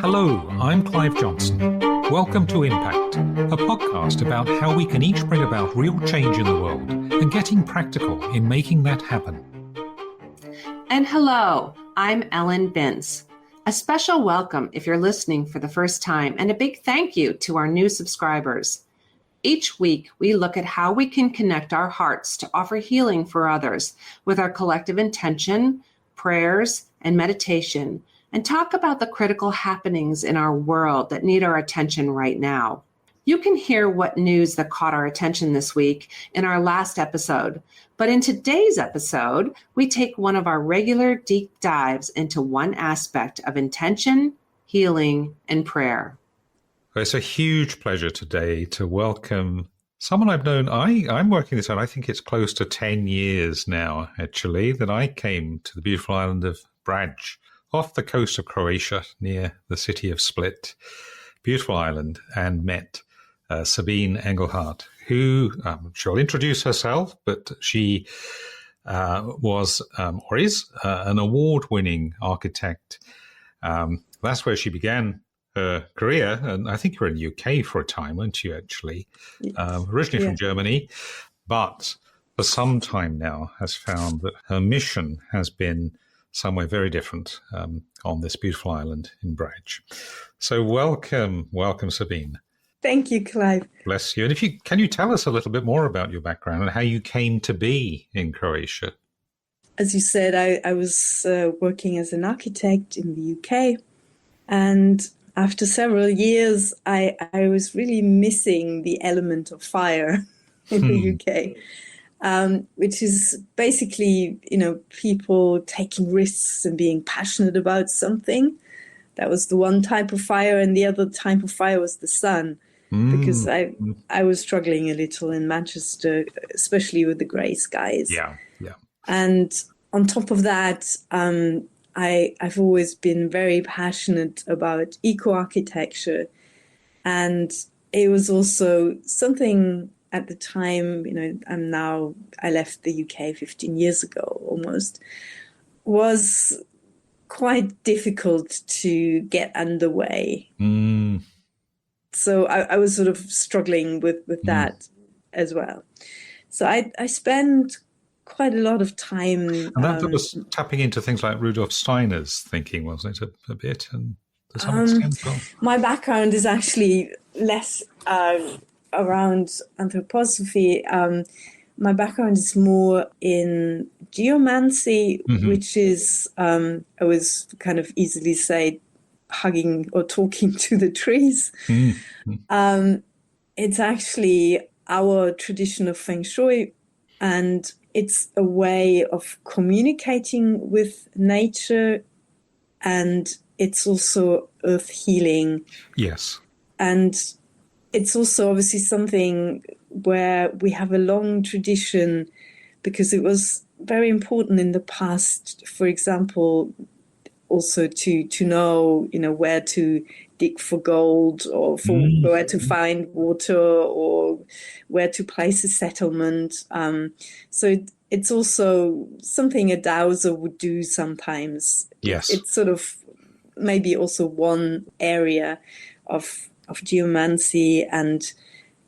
Hello, I'm Clive Johnson. Welcome to Impact, a podcast about how we can each bring about real change in the world and getting practical in making that happen. And hello, I'm Ellen Bintz. A special welcome if you're listening for the first time, and a big thank you to our new subscribers. Each week, we look at how we can connect our hearts to offer healing for others with our collective intention, prayers, and meditation, and talk about the critical happenings in our world that need our attention right now. You can hear what news that caught our attention this week in our last episode, but in today's episode, we take one of our regular deep dives into one aspect of intention, healing, and prayer. It's a huge pleasure today to welcome someone I've known. I'm working this out. I think it's close to 10 years now, actually, that I came to the beautiful island of Brač, off the coast of Croatia, near the city of Split. Beautiful island, and met Sabine Engelhardt, who she'll introduce herself, but she was or is an award-winning architect. That's where she began her career, and I think you were in the UK for a time, weren't you, actually? Yes. Originally from Germany, but for some time now has found that her mission has been somewhere very different on this beautiful island in Brač. So welcome, Sabine. Thank you, Clive. Bless you. And can you tell us a little bit more about your background and how you came to be in Croatia? As you said, I was working as an architect in the UK, and after several years, I was really missing the element of fire in the UK, which is basically, people taking risks and being passionate about something. That was the one type of fire, and the other type of fire was the sun, because I was struggling a little in Manchester, especially with the grey skies. Yeah. And on top of that, I've always been very passionate about eco-architecture, and it was also something at the time, I left the UK 15 years ago almost, was quite difficult to get underway. So I was sort of struggling with that as well. So I spent quite a lot of time. And that was tapping into things like Rudolf Steiner's thinking, wasn't it, a bit? And to some extent, well. My background is actually less around anthroposophy. My background is more in geomancy, which is, I was kind of easily say, hugging or talking to the trees. It's actually our tradition of Feng Shui, and it's a way of communicating with nature, and it's also earth healing. Yes. And it's also obviously something where we have a long tradition, because it was very important in the past, for example, also to know, where to dig for gold, or for where to find water, or where to place a settlement. So it's also something a dowser would do sometimes. Yes. It's sort of maybe also one area of geomancy and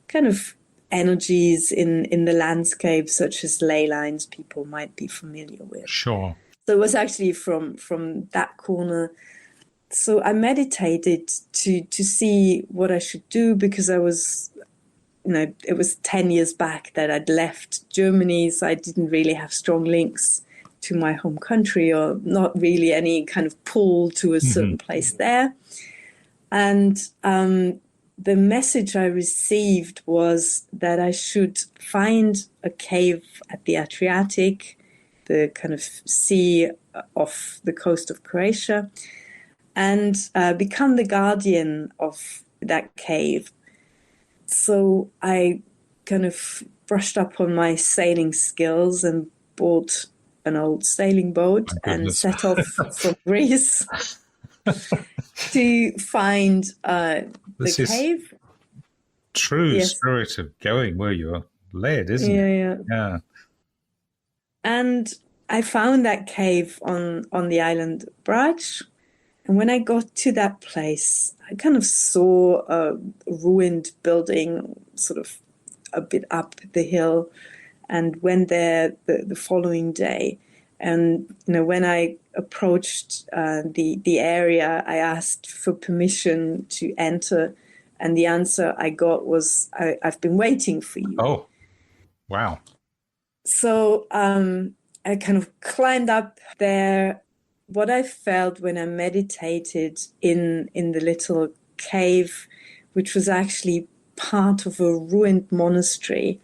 kind of energies in the landscape, such as ley lines people might be familiar with. Sure. So it was actually from that corner. So I meditated to see what I should do, because I was, it was 10 years back that I'd left Germany, so I didn't really have strong links to my home country, or not really any kind of pull to a certain place there. And the message I received was that I should find a cave at the Adriatic, the kind of sea off the coast of Croatia, and become the guardian of that cave. So I kind of brushed up on my sailing skills and bought an old sailing boat and set off from Greece to find the cave. True spirit of going where you're led, isn't it? Yeah. And I found that cave on the island Brač, And when I got to that place, I kind of saw a ruined building sort of a bit up the hill, and went there the following day. And when I approached the area, I asked for permission to enter, and the answer I got was, "I've been waiting for you." Oh, wow! So I kind of climbed up there. What I felt when I meditated in the little cave, which was actually part of a ruined monastery.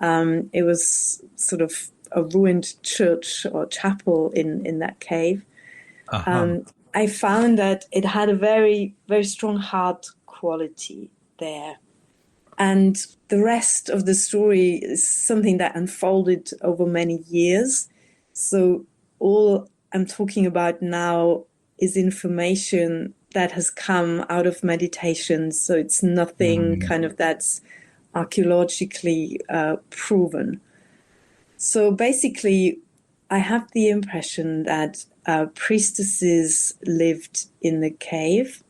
It was sort of a ruined church or chapel in that cave. I found that it had a very, very strong heart quality there. And the rest of the story is something that unfolded over many years. So all I'm talking about now is information that has come out of meditation. So it's nothing kind of that's archaeologically proven. So basically, I have the impression that priestesses lived in the cave,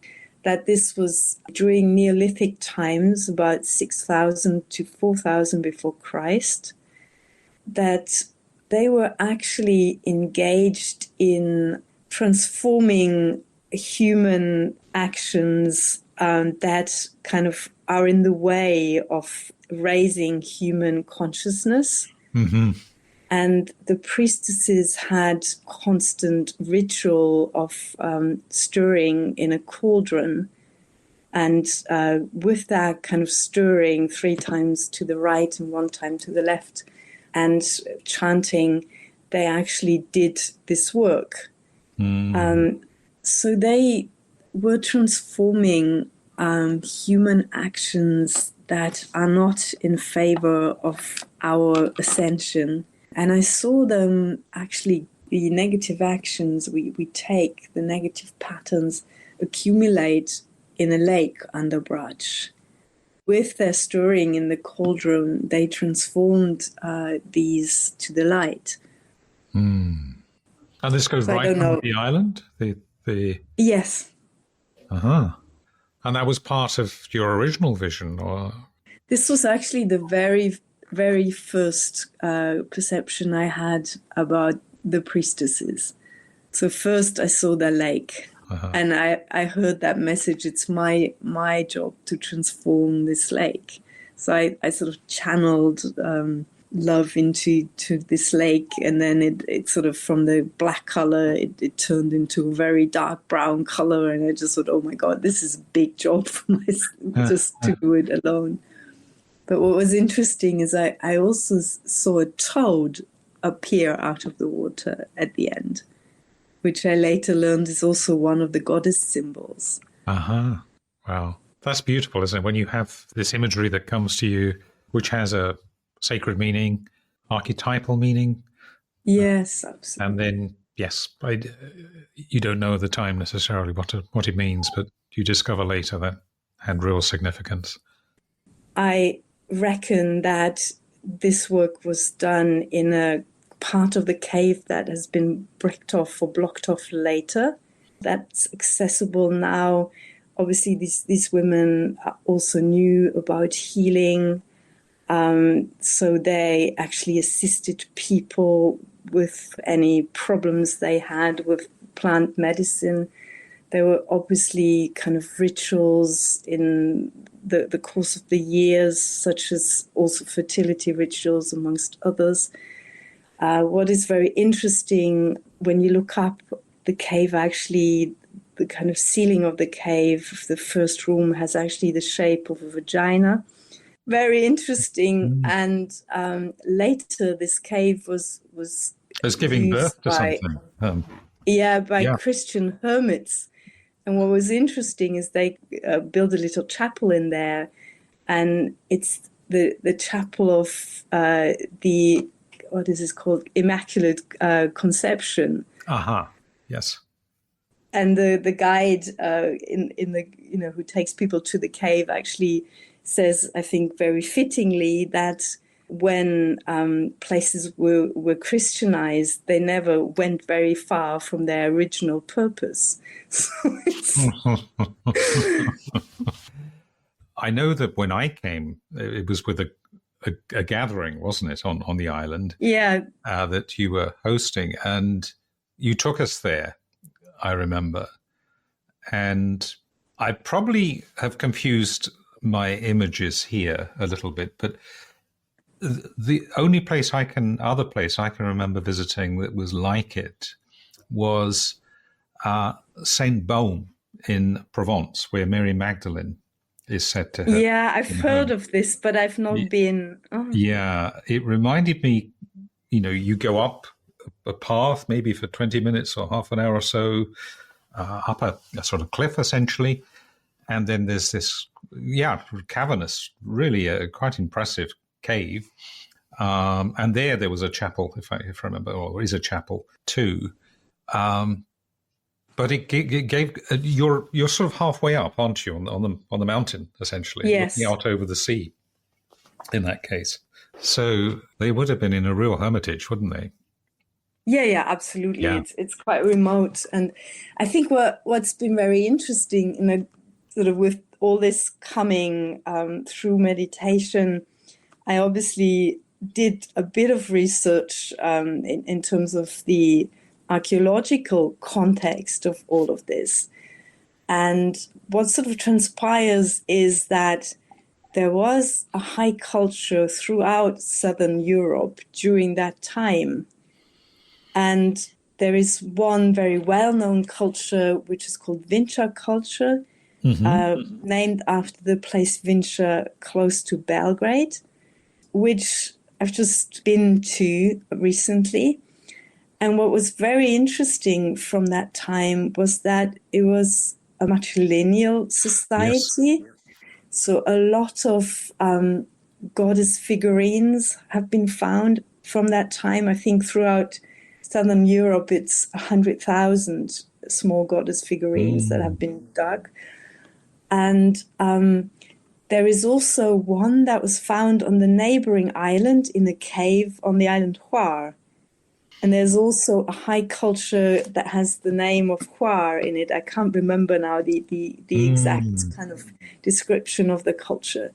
that this was during Neolithic times, about 6,000 to 4,000 before Christ, that they were actually engaged in transforming human actions that kind of are in the way of raising human consciousness. Mm-hmm. And the priestesses had constant ritual of stirring in a cauldron. And with that kind of stirring 3 times to the right and 1 time to the left and chanting, they actually did this work. So they were transforming human actions that are not in favor of our ascension. And I saw them actually, the negative actions we take, the negative patterns accumulate in a lake under Brač. With their stirring in the cauldron, they transformed these to the light. And this goes right on the island? Yes. And that was part of your original vision? Or This was actually the very, very first perception I had about the priestesses. So first I saw the lake, and I heard that message. It's my job to transform this lake. So I sort of channeled love into this lake, and then it sort of, from the black color, it turned into a very dark brown color, and I just thought, oh my God, this is a big job for myself just to do it alone. But what was interesting is I also saw a toad appear out of the water at the end, which I later learned is also one of the goddess symbols. Wow. That's beautiful, isn't it? When you have this imagery that comes to you, which has a sacred meaning, archetypal meaning. Yes, absolutely. And then, yes, you don't know at the time necessarily what it means, but you discover later that had real significance. I reckon that this work was done in a part of the cave that has been bricked off or blocked off later. That's accessible now. Obviously, these women also knew about healing. So they actually assisted people with any problems they had with plant medicine. There were obviously kind of rituals in the course of the years, such as also fertility rituals, amongst others. What is very interesting, when you look up the cave, actually, the kind of ceiling of the cave, the first room, has actually the shape of a vagina. Very interesting. And later, this cave was giving birth to something. By Christian hermits. And what was interesting is they built a little chapel in there, and it's the chapel of the, what is this called? Immaculate Conception. Yes. And the guide in the who takes people to the cave actually says, I think very fittingly, that when places were Christianized, they never went very far from their original purpose. So I know that when I came, it was with a gathering, wasn't it, on the island? Yeah. That you were hosting, and you took us there, I remember. And I probably have confused my images here a little bit, but the only other place I can remember visiting that was like it was Saint Baume in Provence, where Mary Magdalene is said to have. Yeah, I've heard of this, but I've not been. Oh. Yeah, it reminded me, you go up a path maybe for 20 minutes or half an hour or so, up a sort of cliff essentially. And then there's this, cavernous, really quite impressive cave. And there was a chapel, if I remember, or there is a chapel too. But it gave you're sort of halfway up, aren't you, on the mountain essentially, yes, looking out over the sea. In that case, so they would have been in a real hermitage, wouldn't they? Yeah, absolutely. Yeah. It's quite remote, and I think what's been very interesting, sort of with all this coming through meditation, I obviously did a bit of research in terms of the archaeological context of all of this. And what sort of transpires is that there was a high culture throughout Southern Europe during that time. And there is one very well-known culture, which is called Vinča culture, named after the place Vinča close to Belgrade, which I've just been to recently. And what was very interesting from that time was that it was a matrilineal society. Yes. So a lot of goddess figurines have been found from that time. I think throughout Southern Europe, it's 100,000 small goddess figurines that have been dug. And there is also one that was found on the neighboring island in a cave on the island Hvar. And there's also a high culture that has the name of Hvar in it. I can't remember now the exact kind of description of the culture.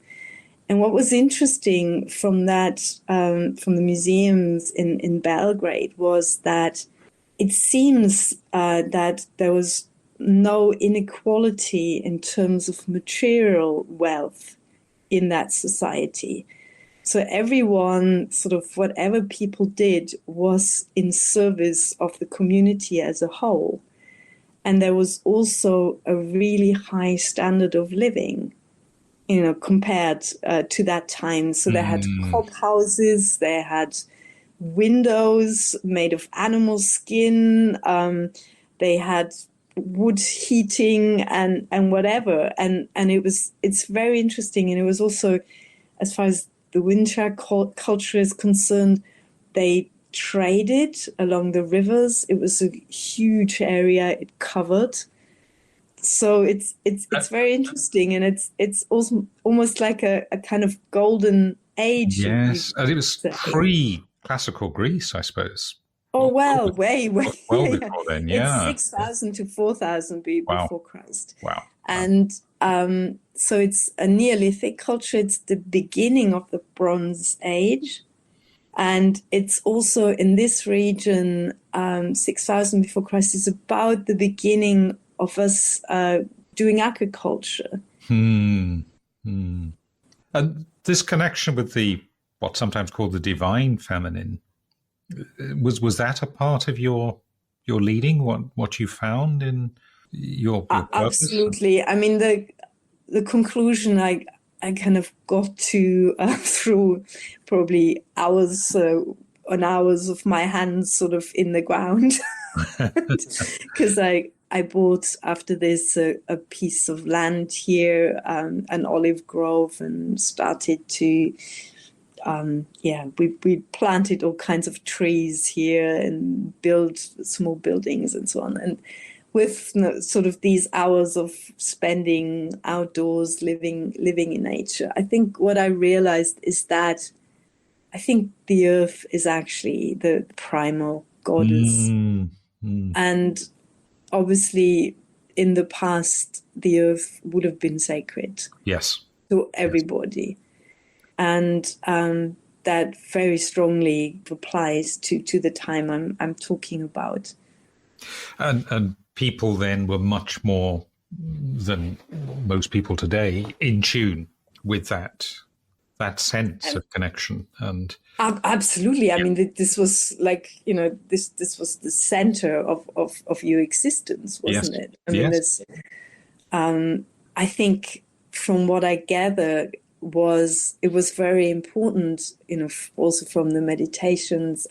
And what was interesting from that, from the museums in Belgrade, was that it seems that there was no inequality in terms of material wealth in that society. So everyone, sort of whatever people did, was in service of the community as a whole. And there was also a really high standard of living, compared to that time. So they had hog houses, they had windows made of animal skin, they had wood heating and whatever. And it's very interesting. And it was also, as far as the Vinča culture is concerned, they traded along the rivers. It was a huge area it covered. So it's very interesting, and it's also almost like a kind of golden age. Yes, and it was pre-classical Greece, I suppose. Oh well, way well before then. Yeah, it's 6,000 to 4,000 before Christ. Wow, and so it's a Neolithic culture. It's the beginning of the Bronze Age. And it's also in this region, 6,000 before Christ is about the beginning of us doing agriculture. And this connection with what's sometimes called the divine feminine, was that a part of your leading, what you found in your purpose? Absolutely. I mean, the conclusion I kind of got to through probably hours on hours of my hands sort of in the ground, because I bought after this a piece of land here, an olive grove, and started to we planted all kinds of trees here and built small buildings and so on. And with sort of these hours of spending outdoors, living in nature, I think what I realized is that I think the earth is actually the primal goddess. And obviously, in the past, the earth would have been sacred. Yes. To everybody. And that very strongly applies to the time I'm talking about. And people then were much more than most people today in tune with that sense of connection. And absolutely. I mean, this was like, this was the center of your existence, wasn't it? I mean, yes. I think from what I gather it was very important, also from the meditations,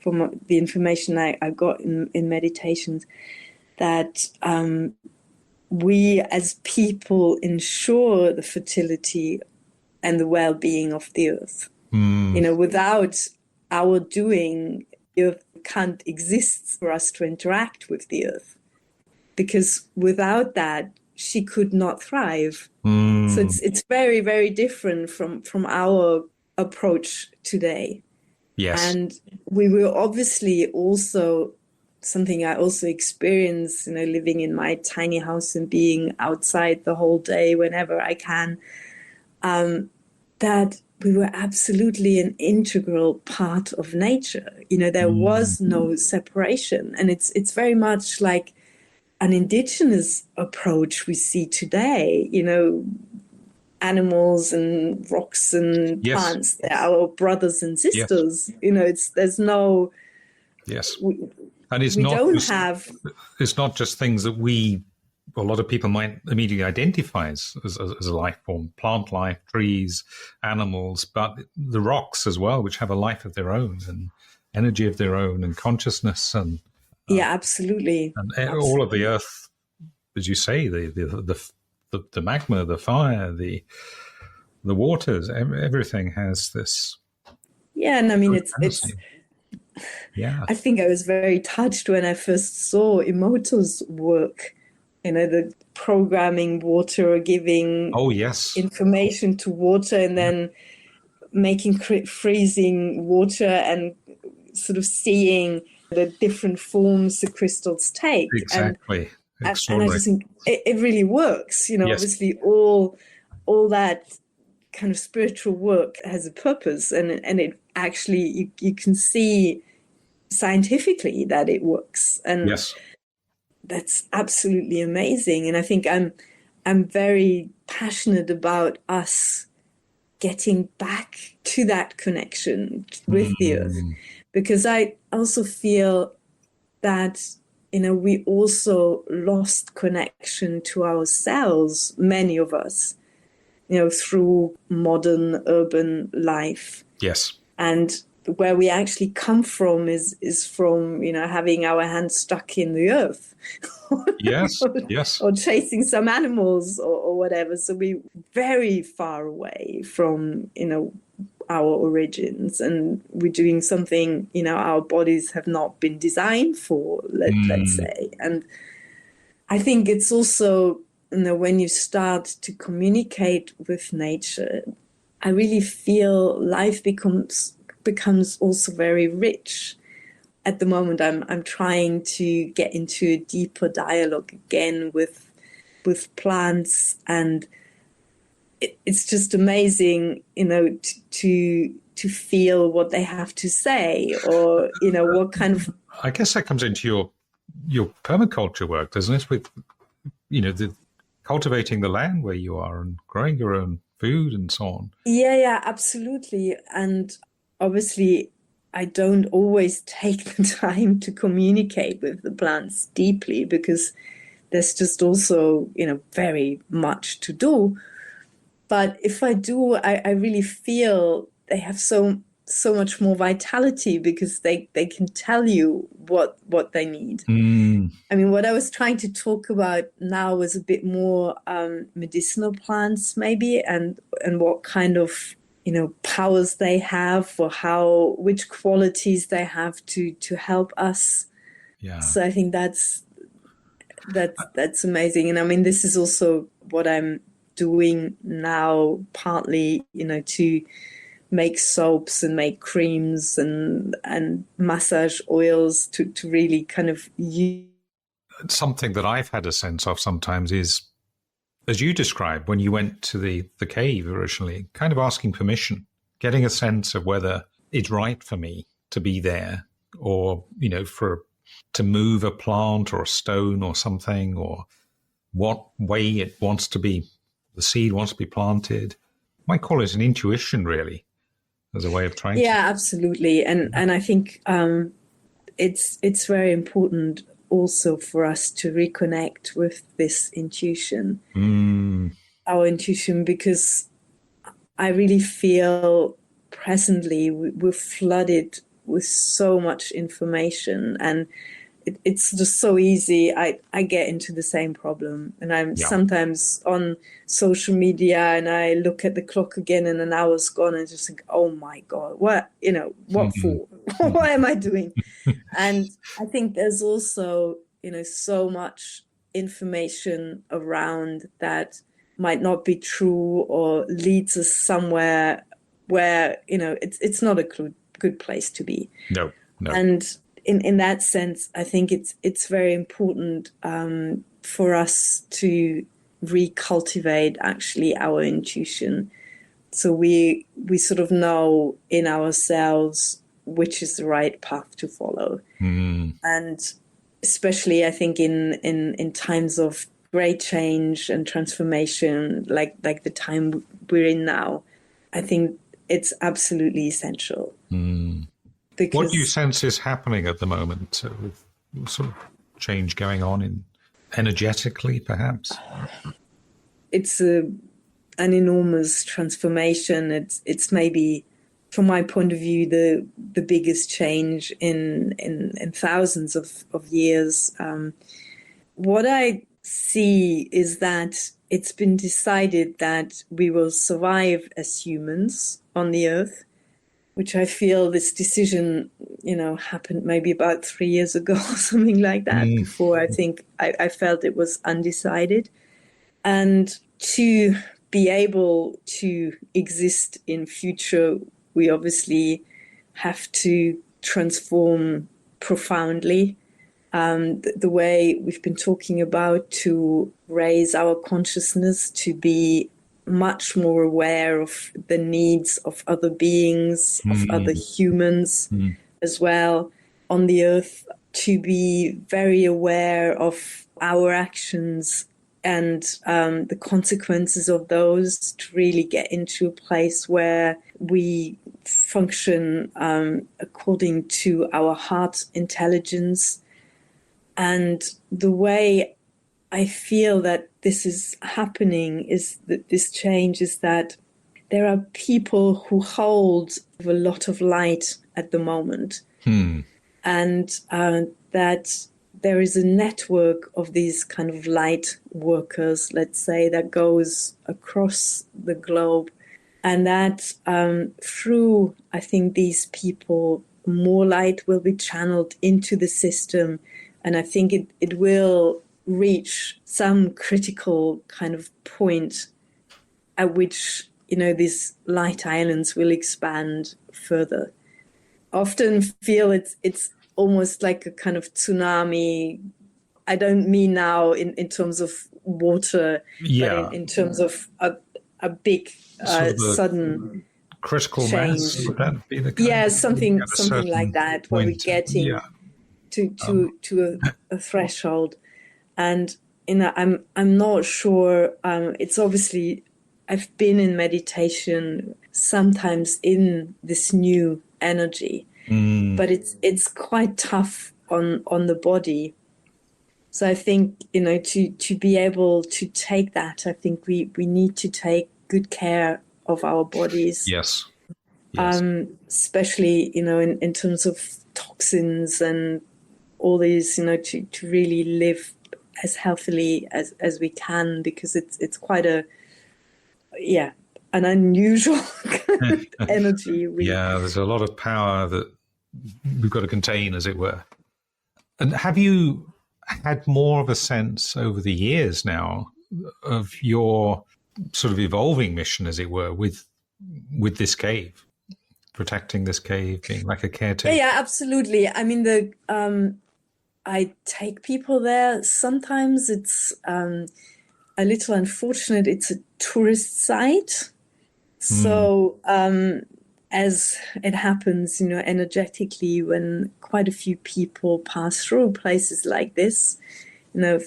from the information I got in meditations, that we as people ensure the fertility and the well-being of the earth. Without our doing, the earth can't exist for us to interact with the earth, because without that, she could not thrive. So it's very, very different from our approach today. Yes. And we will obviously also, something I also experience, living in my tiny house and being outside the whole day whenever I can, that we were absolutely an integral part of nature. There was no separation. And it's very much like an indigenous approach we see today, animals and rocks and plants, they're our brothers and sisters. There's no... Yes. And it's not just things that a lot of people might immediately identify as a life form, plant life, trees, animals, but the rocks as well, which have a life of their own and energy of their own and consciousness. And absolutely. And all of the earth, as you say, the magma, the fire, the waters, everything has this. Yeah, and I mean, it's yeah. I think I was very touched when I first saw Emoto's work, the programming water, giving information to water, and then making freezing water and sort of seeing the different forms the crystals take. Exactly. And I just think it really works. Obviously all that kind of spiritual work has a purpose, and it actually, you can see scientifically that it works. And that's absolutely amazing. And I think I'm very passionate about us getting back to that connection with the earth, because I also feel that we also lost connection to ourselves, many of us, through modern urban life. Yes. And where we actually come from is from, having our hands stuck in the earth. Yes. Or chasing some animals or whatever. So we're very far away from, our origins, and we're doing something, our bodies have not been designed for, let's say. And I think it's also, when you start to communicate with nature, I really feel life becomes also very rich. At the moment, I'm trying to get into a deeper dialogue again with plants, and it's just amazing, to feel what they have to say, or what kind of. I guess that comes into your permaculture work, doesn't it? With the cultivating the land where you are and growing your own food and so on. Yeah, absolutely. And obviously, I don't always take the time to communicate with the plants deeply, because there's just also, very much to do. But if I do, I really feel they have so much more vitality, because they can tell you what they need. I mean, what I was trying to talk about now was a bit more medicinal plants, maybe, and what kind of powers they have, for which qualities they have to help us. Yeah. So I think that's amazing. And I mean, this is also what I'm doing now, partly, to make soaps and make creams and massage oils to really kind of use. Something that I've had a sense of sometimes is, as you described, when you went to the cave originally, kind of asking permission, getting a sense of whether it's right for me to be there, or, to move a plant or a stone or something, or what way it wants to be, the seed wants to be planted. I might call it an intuition, really, as a way of trying. Yeah, absolutely. And I think it's very important also for us to reconnect with this intuition, our intuition, because I really feel presently we're flooded with so much information, and it's just so easy. I get into the same problem, and I'm sometimes on social media and I look at the clock again and an hour's gone and just think, oh my God, what for? What am I doing? And I think there's also, so much information around that might not be true or leads us somewhere where, it's not a good place to be. No. And in that sense, I think it's very important for us to recultivate actually our intuition. So we sort of know in ourselves which is the right path to follow. And especially I think in times of great change and transformation, like the time we're in now, I think it's absolutely essential. Because what do you sense is happening at the moment with sort of change going on energetically, perhaps? It's an enormous transformation. It's maybe, from my point of view, the biggest change in thousands of years. What I see is that it's been decided that we will survive as humans on the earth, which I feel this decision, happened maybe about 3 years ago or something like that. Before I think I felt it was undecided. And to be able to exist in future, we obviously have to transform profoundly. The way we've been talking about, to raise our consciousness, to be much more aware of the needs of other beings, of other humans as well on the earth, to be very aware of our actions and the consequences of those, to really get into a place where we function according to our heart intelligence. And the way I feel that this is happening is that this change is that there are people who hold a lot of light at the moment. And that there is a network of these kind of light workers, let's say, that goes across the globe. And that through, I think, these people, more light will be channeled into the system. And I think it will reach some critical kind of point at which, these light islands will expand further. Often feel it's almost like a kind of tsunami. I don't mean now in terms of water, but in terms of a big sudden critical change. mass. Would that be the kind something like that, where we're getting to a threshold. And I'm not sure. It's obviously, I've been in meditation sometimes in this new energy, but it's quite tough on the body. So I think to be able to take that, I think we need to take good care of our bodies. Yes. Especially in terms of toxins and all these, to really live as healthily as we can, because it's quite an unusual kind of energy. There's a lot of power that we've got to contain, as it were. And have you had more of a sense over the years now of your sort of evolving mission, as it were, with this cave? protecting this cave, being like a caretaker? Yeah, absolutely. I mean, I take people there. Sometimes it's a little unfortunate. It's a tourist site. So as it happens, energetically, when quite a few people pass through places like this,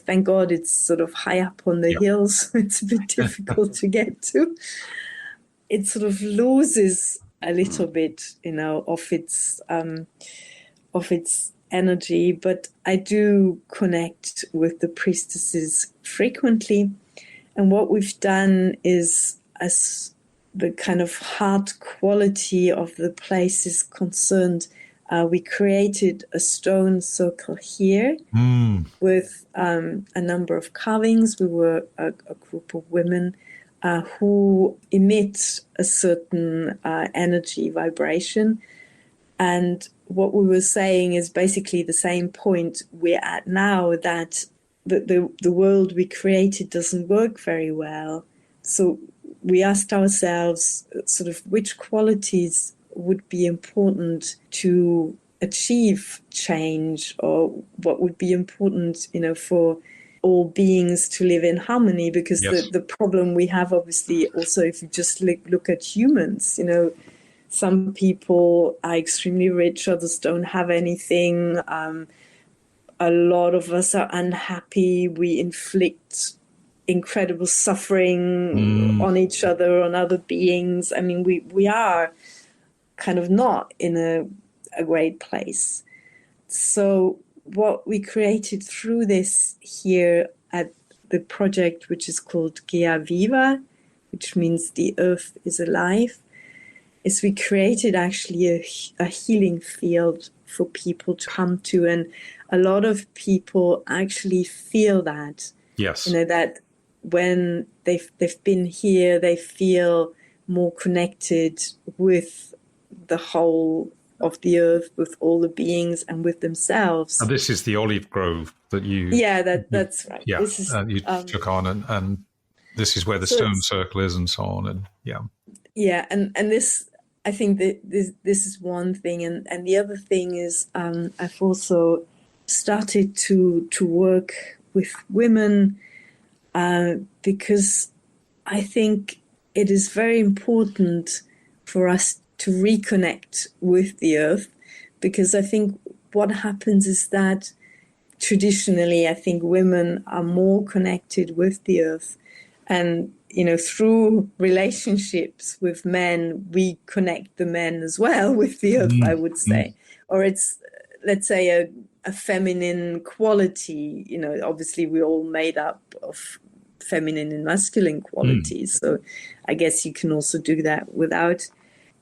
thank God it's sort of high up on the hills. It's a bit difficult to get to. It sort of loses a little bit, of its energy. But I do connect with the priestesses frequently. And what we've done is, as the kind of heart quality of the place is concerned, we created a stone circle here with a number of carvings. We were a group of women who emit a certain energy vibration. And what we were saying is basically the same point we're at now, that the world we created doesn't work very well. So we asked ourselves sort of which qualities would be important to achieve change, or what would be important, for all beings to live in harmony. Because the problem we have, obviously, also, if you just look at humans, some people are extremely rich, others don't have anything. A lot of us are unhappy. We inflict incredible suffering on each other, on other beings. I mean, we are kind of not in a great place. So what we created through this here at the project, which is called Gea Viva, which means the earth is alive, is we created actually a healing field for people to come to. And a lot of people actually feel that. Yes. That when they've been here, they feel more connected with the whole of the earth, with all the beings, and with themselves. And this is the olive grove that you... Yeah, that's right. Yeah, this is, you took on, and this is where the stone circle is, and so on. And yeah, and this, I think that this is one thing, and the other thing is, I've also started to work with women, because I think it is very important for us to reconnect with the earth, because I think what happens is that traditionally, I think women are more connected with the earth, and through relationships with men, we connect the men as well with the earth, I would say. Or it's, let's say, a feminine quality. Obviously we're all made up of feminine and masculine qualities. So I guess you can also do that without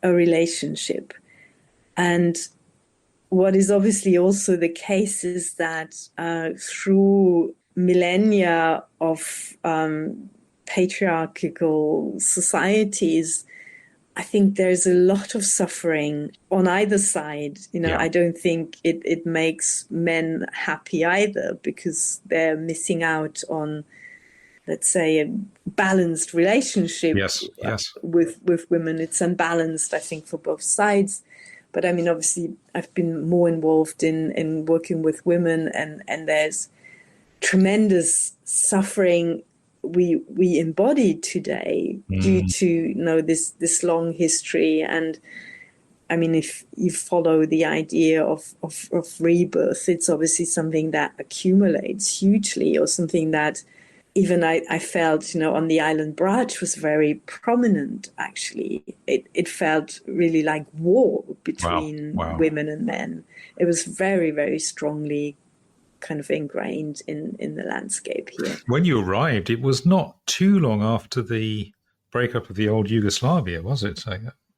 a relationship. And what is obviously also the case is that through millennia of patriarchal societies, I think there's a lot of suffering on either side. I don't think it makes men happy either, because they're missing out on, let's say, a balanced relationship with women. It's unbalanced, I think, for both sides. But I mean, obviously, I've been more involved in working with women, and there's tremendous suffering we embody today due to this long history. And I mean, if you follow the idea of rebirth, it's obviously something that accumulates hugely, or something that even I felt, on the island Brač was very prominent, actually. It felt really like war between women and men. It was very, very strongly kind of ingrained in the landscape here. When you arrived, it was not too long after the breakup of the old Yugoslavia, was it?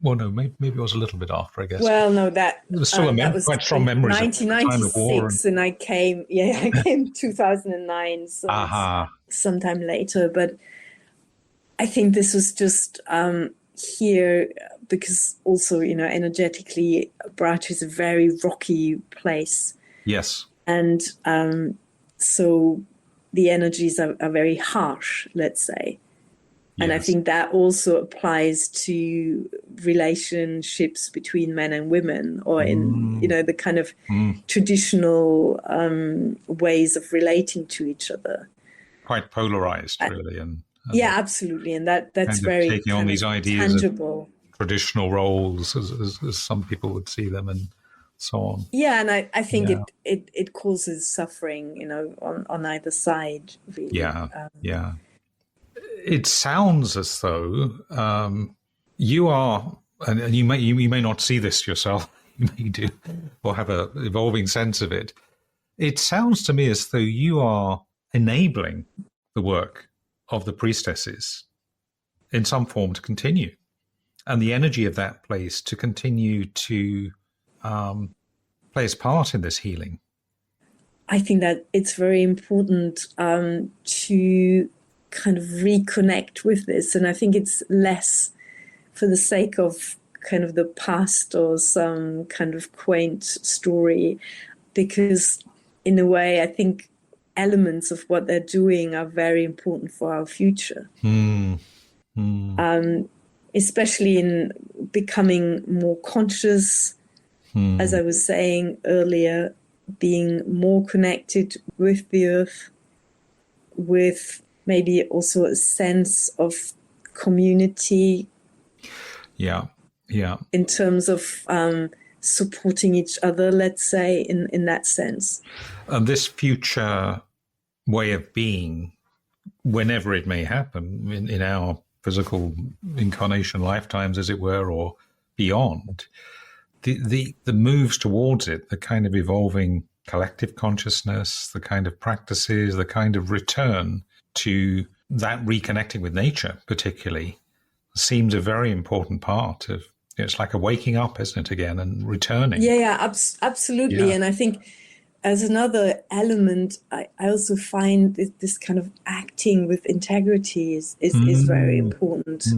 Well, no, maybe it was a little bit after, I guess. Well, no, that it was still quite strong memories. 1996, and I came 2009, so sometime later. But I think this was just here because also, energetically, Brač is a very rocky place. Yes. And so the energies are very harsh, let's say. And I think that also applies to relationships between men and women, or in, the kind of traditional ways of relating to each other. Quite polarized, really. And yeah, absolutely. And that's kind of very taking on these ideas tangible. Of traditional roles, as some people would see them, and so on. Yeah, and I think it causes suffering, on either side, really. Yeah. It sounds as though you are, and you may not see this yourself, you may do, or have an evolving sense of it. It sounds to me as though you are enabling the work of the priestesses in some form to continue, and the energy of that place to continue to play its part in this healing. I think that it's very important to kind of reconnect with this, and I think it's less for the sake of kind of the past or some kind of quaint story, because in a way I think elements of what they're doing are very important for our future. Especially in becoming more conscious, as I was saying earlier, being more connected with the earth, with maybe also a sense of community. Yeah. In terms of supporting each other, let's say, in that sense. And this future way of being, whenever it may happen, in our physical incarnation lifetimes, as it were, or beyond, the moves towards it, the kind of evolving collective consciousness, the kind of practices, the kind of return to that reconnecting with nature, particularly, seems a very important part of. It's like a waking up, isn't it, again, and returning. Yeah, absolutely. Yeah. And I think as another element, I also find this kind of acting with integrity is very important.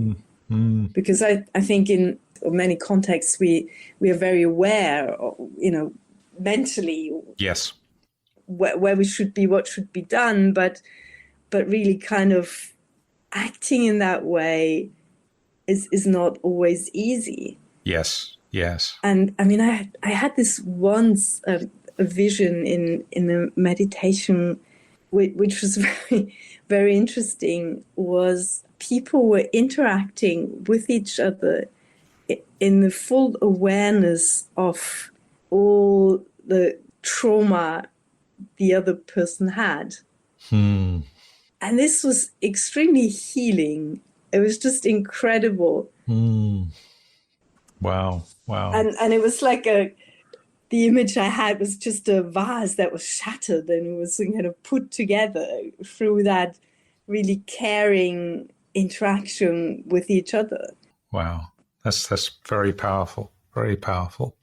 Because I think in many contexts we are very aware, mentally. Yes. Where we should be, what should be done, but really kind of acting in that way is not always easy. Yes. And I mean, I had this once a vision in a meditation, which was very, very interesting, was people were interacting with each other in the full awareness of all the trauma the other person had. And this was extremely healing. It was just incredible. Wow. And it was like the image I had was just a vase that was shattered and it was kind of put together through that really caring interaction with each other. Wow. That's very powerful. Very powerful.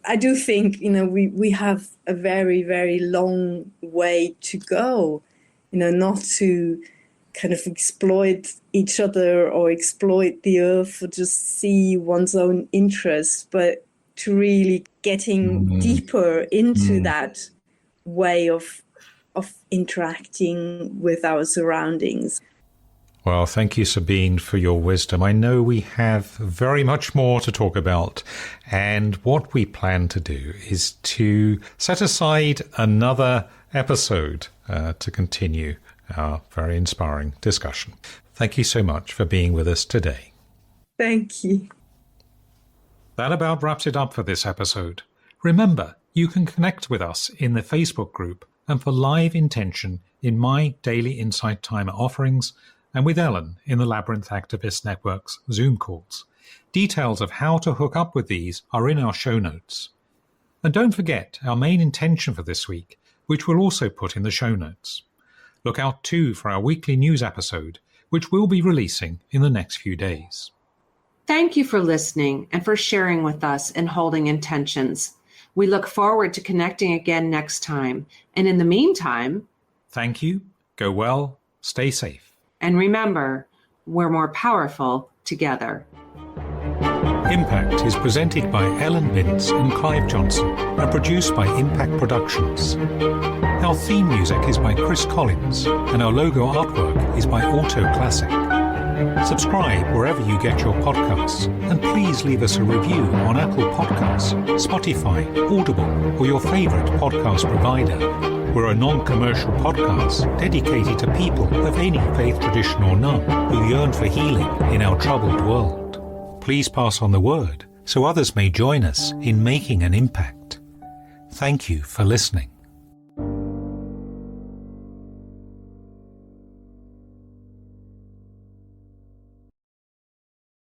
I do think, we have a very, very long way to go, not to kind of exploit each other or exploit the earth or just see one's own interests, but to really getting deeper into that way of interacting with our surroundings. Well, thank you, Sabine, for your wisdom. I know we have very much more to talk about, and what we plan to do is to set aside another episode to continue our very inspiring discussion. Thank you so much for being with us today. Thank you. That about wraps it up for this episode. Remember, you can connect with us in the Facebook group and for live intention in my daily Insight Timer offerings and with Ellen in the Labyrinth Activist Network's Zoom calls. Details of how to hook up with these are in our show notes. And don't forget our main intention for this week, which we'll also put in the show notes. Look out too for our weekly news episode, which we'll be releasing in the next few days. Thank you for listening and for sharing with us and holding intentions. We look forward to connecting again next time. And in the meantime, thank you, go well, stay safe. And remember, we're more powerful together. Impact is presented by Ellen Bintz and Clive Johnson and produced by Impact Productions. Our theme music is by Chris Collins and our logo artwork is by Auto Classic. Subscribe wherever you get your podcasts, and please leave us a review on Apple Podcasts, Spotify, Audible, or your favorite podcast provider. We're a non-commercial podcast dedicated to people of any faith tradition or none who yearn for healing in our troubled world. Please pass on the word so others may join us in making an impact. Thank you for listening.